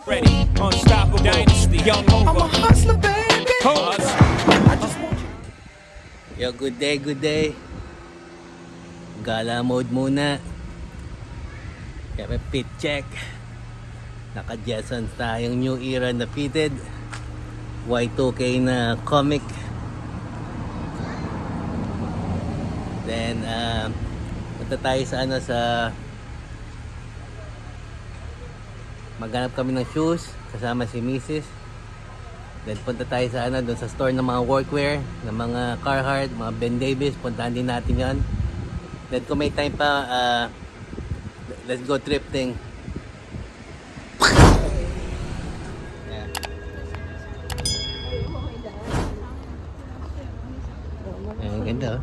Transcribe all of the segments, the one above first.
Ready, unstoppable dynasty, young over. I'm a hustler, baby. I just want you. Yo, good day, good day. Gala mode muna. Kaya pit check. Naka-Jetsons tayong new era na fitted. Y2K na comic. Then, punta tayo sa maghanap kami ng shoes kasama si Mrs. Then punta tayo sa doon sa store ng mga workwear, ng mga Carhartt, mga Ben Davis, puntahan din natin 'yon. Then kung may time pa, let's go thrifting. Yeah. Ang ganda, oh.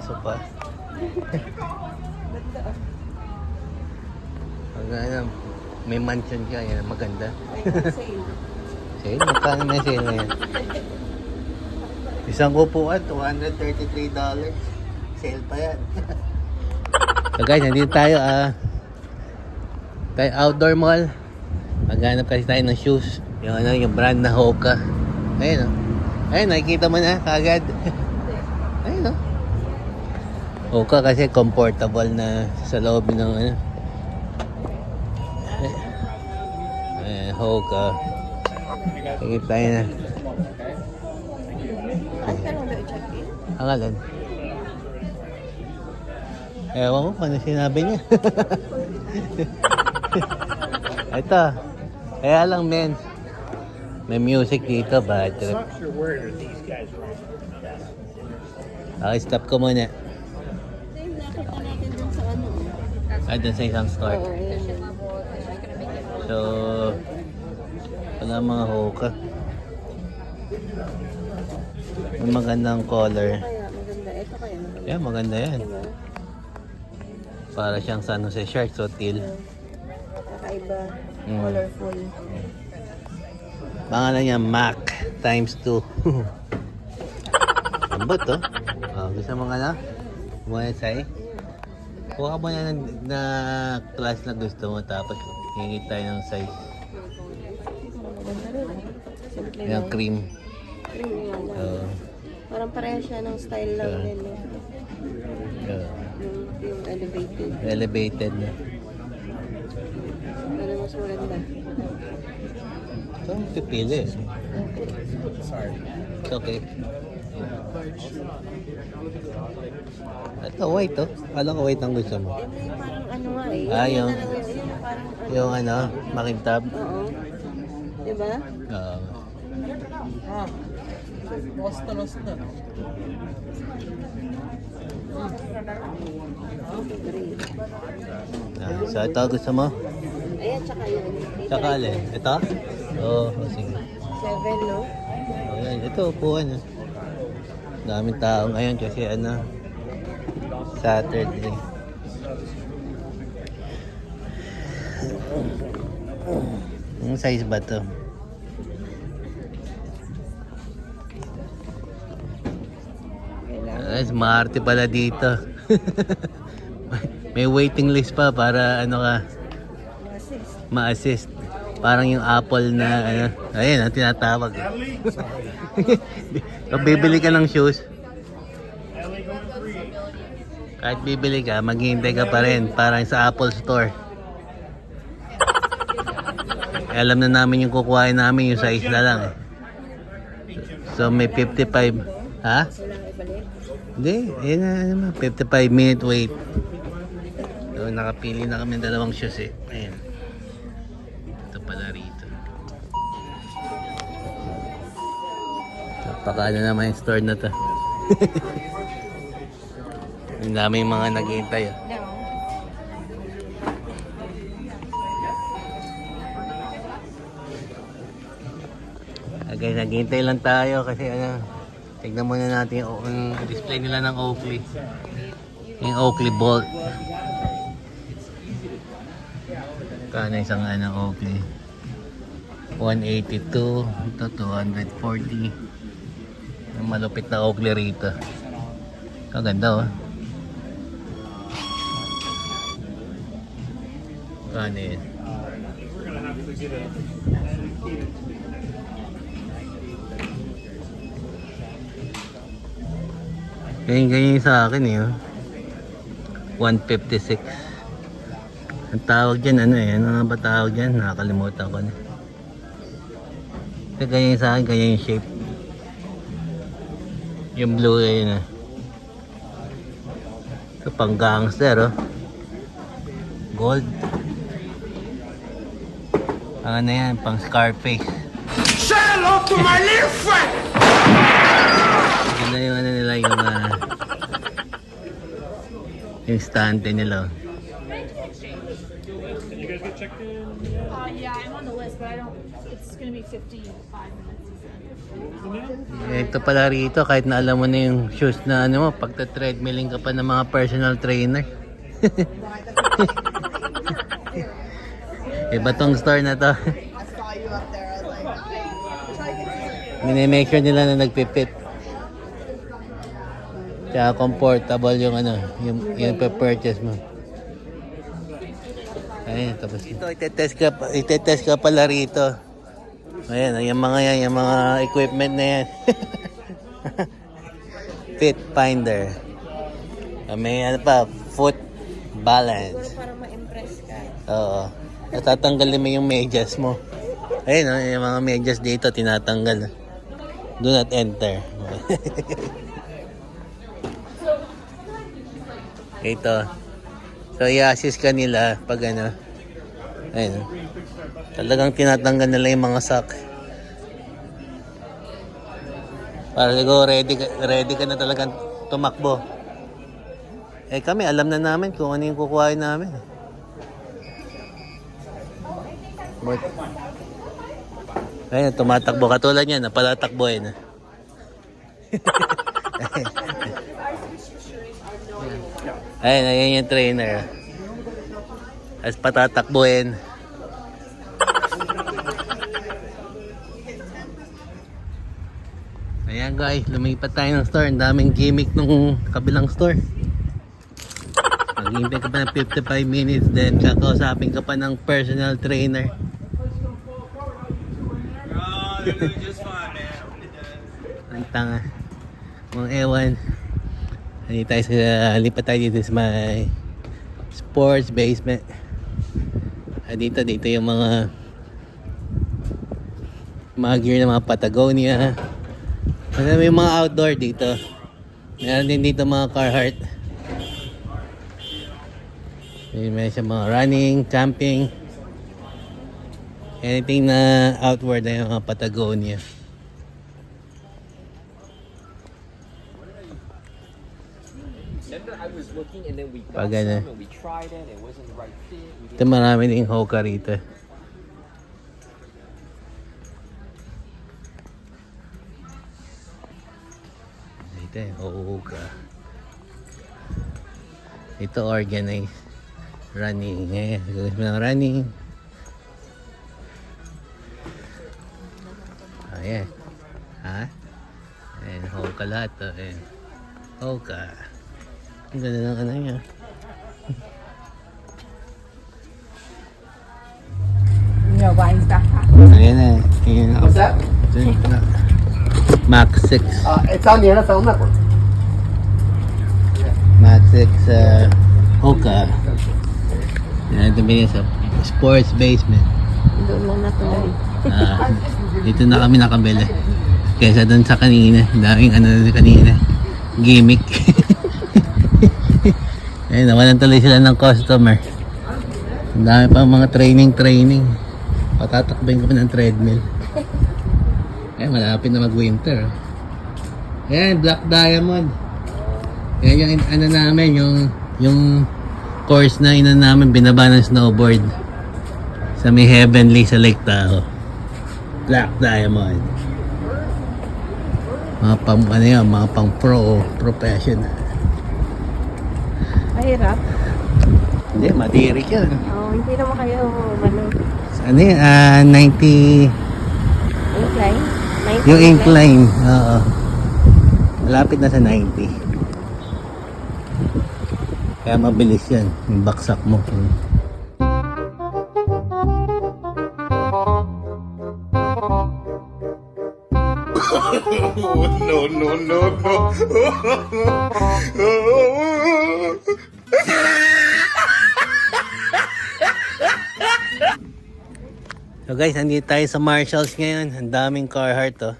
Sopa. May mansion ka, yan maganda. Sale? Magkano na sale na yan? Isang upuan, $233. Sale pa yan. So guys, nandito tayo tayo outdoor mall. Maghanap kasi tayo ng shoes. Yung brand na Hoka. Ayun, oh. Ayun, nakikita mo na kagad. Ayun, oh. Hoka kasi comfortable na sa loob ng Hoka. Sige tayo na. Ang alin? Ewan ko paano sinabi niya. Ito. Kaya lang men. May music dito ba? Okay, stop ko muna. Nakita natin dun sa Dun sa isang store. So, wala mga Hoka. May magandang color. Maganda. Ito kaya maganda. Yeah, maganda yan. Diba? Para siyang San Jose shirt, so teal. Kakaiba. Colorful. Pangalan niya Mac times 2. Ambot to. Gusto mo nga na? Buwan say? Kuha mo na na class na gusto mo tapos hingi tayo ng size. Maganda rin. Simple Yung lang. cream. Cream nga lang. Parang pareha siya ng style lang nila. Yung elevated. Elevated na. Ano mas maganda? Ito, pipili. It's okay. Ito, white to. Alam ko white ang gusto mo. Yung parang ano nga eh. Yung parang ano. yung makintab. Oo. Diba? Oo. So ito gusto mo? Ayan, tsaka yun. Tsaka alin? Ito? Oo, sige. 7, no? Ayan, ito upuan. Daming tao ngayon kasi Saturday. Ang size ba to? Ay, smarte pala dito. May waiting list pa para ma-assist. Parang yung Apple na ayun ang tinatawag. Pag bibili ka ng shoes, kahit bibili ka, maghihintay ka pa rin parang sa Apple Store. Alam na namin yung kukuhain namin yung size na lang. So may 55. Ha? Hindi, ayun na naman. 55 minute wait. So nakapili na kami dalawang shoes eh. Ayun. Ito pala rito. Napaka naman yung store na to. Ang daming mga naghihintay. Okay, naghihintay lang tayo kasi tignan muna natin yung display nila ng Oakley. Yung Oakley Bolt. Kano isang Oakley? 182. Ito 240. Ang malupit na Oakley rito. Ang ganda, oh. Kano yun? Ganyan sa akin eh. Oh. 156. Ang tawag dyan, ano eh. Ano nga ba tawag dyan? Nakakalimutan ko na. Kasi ganyan sa akin, ganyan yung shape. Yung blue eh, yun eh. Ito pang gangster oh. Gold. Ano yan, pang Scarface. Say hello to my little friend! Ganda yung ano nila, yung stante nila. Yeah, I'm on the list, but I don't. It's gonna be 55 minutes. Ito pala rito, kahit na alam mo na yung shoes na ano mo, pagta-treadmilling ka pa ng mga personal trainer. Iba tong store na to. Mini-make sure nila na nagpipit. Tsaka comfortable yung ano, yung purchase mo. Ayun, tapos ito, itetest ka pala rito. Ayan, yung mga equipment na yan. Fit finder. May ano pa, foot balance. Para ma-impress ka. Oo. Natatanggalin mo yung medyas mo. Ayun, yung mga medyas dito tinatanggal. Do not enter. Ito. So, i-assist ka nila pag ano. Ayun. Talagang tinatanggal nila yung mga sock. Para siguro ready ka na talagang tumakbo. Eh kami, alam na namin kung ano yung kukuhain namin. But, ayun, tumatakbo. Katulad niya, napalatakboy na. Ayun yung trainer. As patatakbuhin. Ayan guys, lumipat tayo ng store. Ang daming gimmick nung kabilang store. Maghihintay ka pa ng 55 minutes, then kakausapin ka pa ng personal trainer. Just fine, man. Ang tanga. Mga ewan. Lipat tayo dito sa may sports basement. Dito yung mga gear ng mga Patagonia. May mga outdoor dito. Meron din dito mga Carhartt. May siya mga running, camping. Anything na outward na yung mga Patagonia. Remember, I was looking and then we got Pag ano. some and we tried it. It wasn't the right fit. We Ito marami ding Hoka rito. Ito Hoka. Ito organized. Running. Gagawin mo ng running. Ayan. Ha? Ayan, Hoka lahat. Ayan. Hoka. Ang ganda ng ano niya. You know, buying backpack. Ayan na. Ayan na. What's that? Max 6. It's on the NFL Network. Max 6 Hoka. Yan ito binili sa sports basement. Doon lang natuloy. Dito na kami nakabili. Kesa doon sa kanina. Daming ano kanina. Gimmick. Ayun, nawalan tuloy sila ng customer. Ang dami pa mga training. Patatakbayin ko pa ng treadmill. Ayun, malapit na mag-winter. Ayan, Black Diamond. Ayan yung ano namin, yung course na ina namin binaba ng snowboard sa may Heavenly sa Lake Tahoe. Black Diamond. Mga pang ano yan, mga pang professional. Mahirap. Hindi, matirik yan. Hindi naman kayo, Ano yan? 90... incline? Yung incline, oo. Malapit na sa 90. Kaya mabilis yan, yung baksak mo. no, no, no, no. So guys, nandito tayo sa Marshalls ngayon. Ang daming Carhartt oh.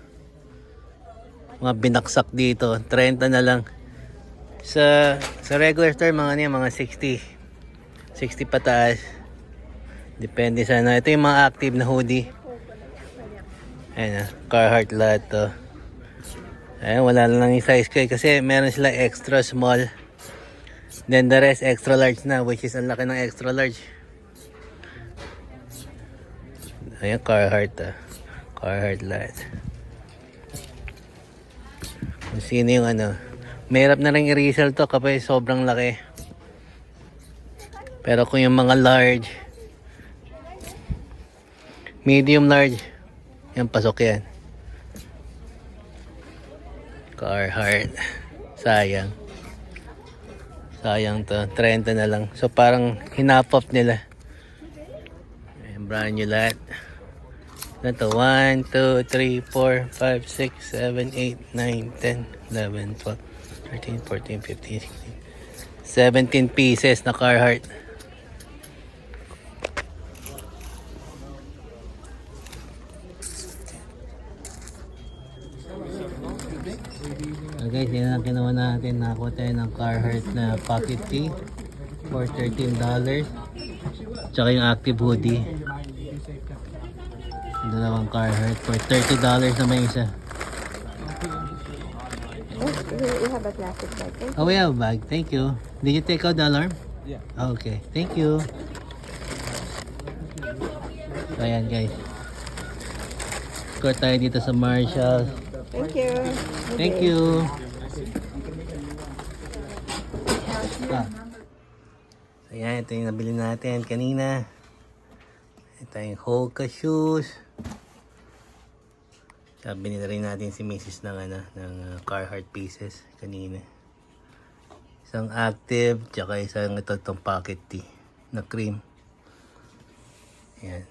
Mga binaksak dito. 30 na lang. Sa regular store, mga 60. 60 pataas. Depende sa ano. Ito yung mga active na hoodie. Ayan Carhartt lahat to. Ayan, wala lang yung size ko kasi meron sila extra small. Then the rest extra large na, which is ang laki ng extra large. Ayan, Carhartt Carhartt lahat. Kung sino yung ano. Mahirap na rin i-resell to kapag sobrang laki. Pero kung yung mga large, medium large, yan pasok yan. Carhartt. Sayang. Sayang to. 30 na lang. So parang hinapop nila. Ayan, brand new lahat. Ito, 1, 2, 3, 4, 5, 6, 7, 8, 9, 10, 11, 12, 13, 14, 15, 16, 17 pieces na Carhartt. Guys, yan ang kinuha natin. Nakakuha tayo ng Carhartt na pocket tee for $13. Tsaka yung active hoodie. Dalawang Carhartt for $30 naman isa. You have a plastic bag. Oh, we have a bag. Thank you. Did you take out the alarm? Yeah. Okay. Thank you. So, ayan guys. Score tayo dito sa Marshalls. Thank you. Thank you. Ayan, ito yung nabili natin kanina. Ito yung Hoka shoes. Sabi nila rin natin si Mrs. ng Carhartt pieces kanina. Isang active, tsaka isang itong pocket tee na cream. Ayan.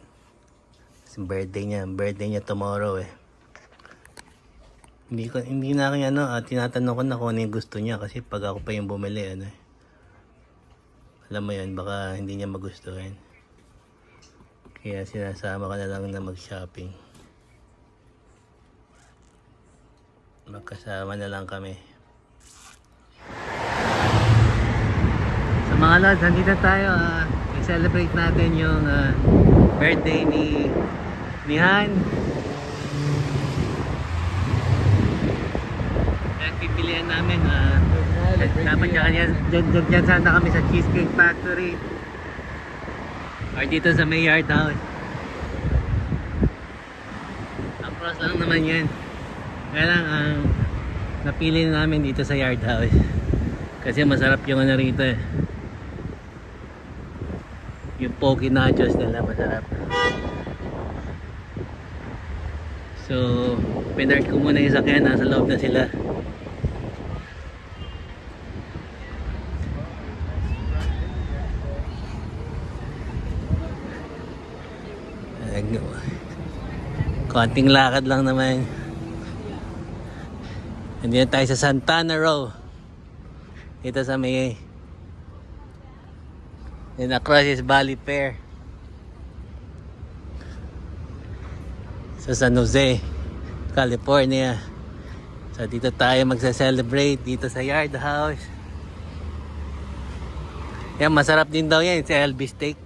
Kasi birthday niya tomorrow eh. Hindi na aking tinatanong ko na kung ano yung gusto niya kasi pag ako pa yung bumili alam mo yun, baka hindi niya magustuhan. Kaya sinasama ka na lang na mag-shopping. Magkasama na lang kami. Sa mga lods, nandito tayo. I-celebrate natin yung birthday ni Han. Pipilian namin. Dapat dyan sana kami sa Cheesecake Factory. Or dito sa may Yard House. Across lang naman yan. Kaya lang napili namin dito sa Yard House kasi masarap yung rito eh. Yung poke nachos nila masarap. So pinark ko muna yung sakyan, nasa loob na sila. Konting lakad lang naman. Nandito tayo sa Santana Row. Dito sa may and across is Valley Fair. Sa San Jose, California. So dito tayo magsa-celebrate dito sa Yard House. Yan, masarap din daw yan sa LB Steak.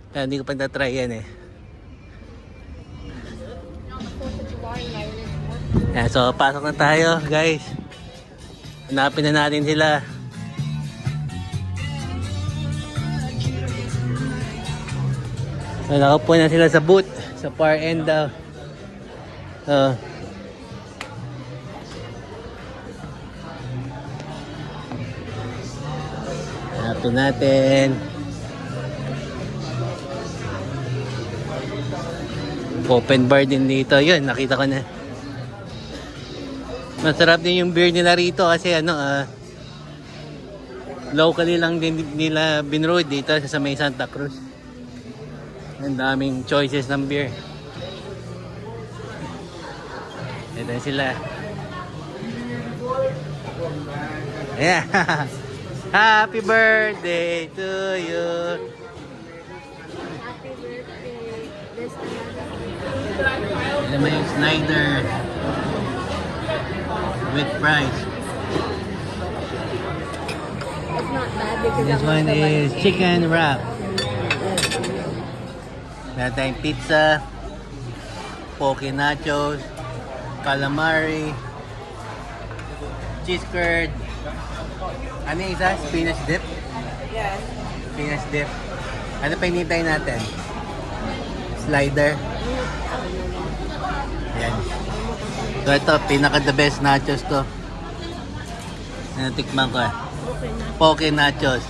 Pero hindi ko pa na-try yan eh. Yan, so pasok na tayo guys. Hanapin na natin sila. So nakaupo na sila sa booth sa far end daw. Hanapin natin. Open bar din dito. Yun, nakita ko na. Masarap din yung beer nila rito kasi locally lang din nila binroad dito sa may Santa Cruz. Ang daming choices ng beer. Ito na sila. Yeah. Happy birthday to you. Happy birthday. Best Ito may Snyder with fries. It's not bad because This one is chicken wrap. Meron tayong pizza, poke nachos, calamari, cheese curd. Ano yung isa? Spinach dip? Yeah. Spinach dip. Ano pa hinintay natin? Slider. Yan. So ito, pinaka the best nachos to. Natikman ko eh. Poke nachos.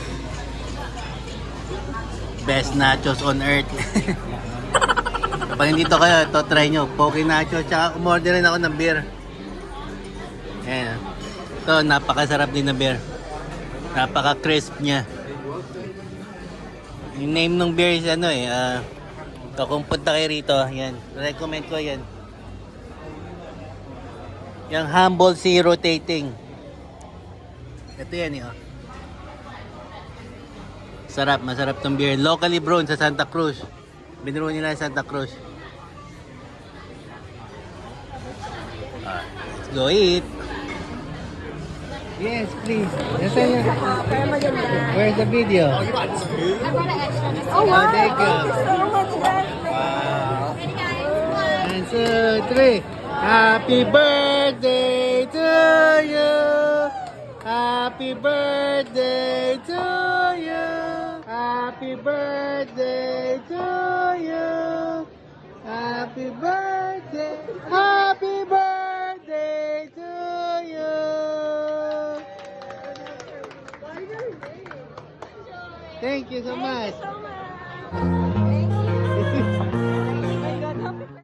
Best nachos on earth. Pag nandito kayo, ito try nyo. Poke nachos. Tsaka umorder rin ako ng beer. Ayan. Ito, napakasarap din na beer. Napaka-crisp niya. Yung name ng beer is ano eh. Ito, kung punta kayo rito, yan. Recommend ko yan. Yung Humble Sea Rotating. Ito yan eh. Oh. Sarap, masarap tong beer. Locally brewed sa Santa Cruz. Binro nila sa Santa Cruz. Let's go eat. Yes, please. Pero maganda. Where's the video? Oh, wow. Thank you. Thank you so much, guys. Wow. 1, 2, 3. Happy birthday to you. Happy birthday to you. Happy birthday to you. Happy birthday. Happy birthday to you. Thank you so much.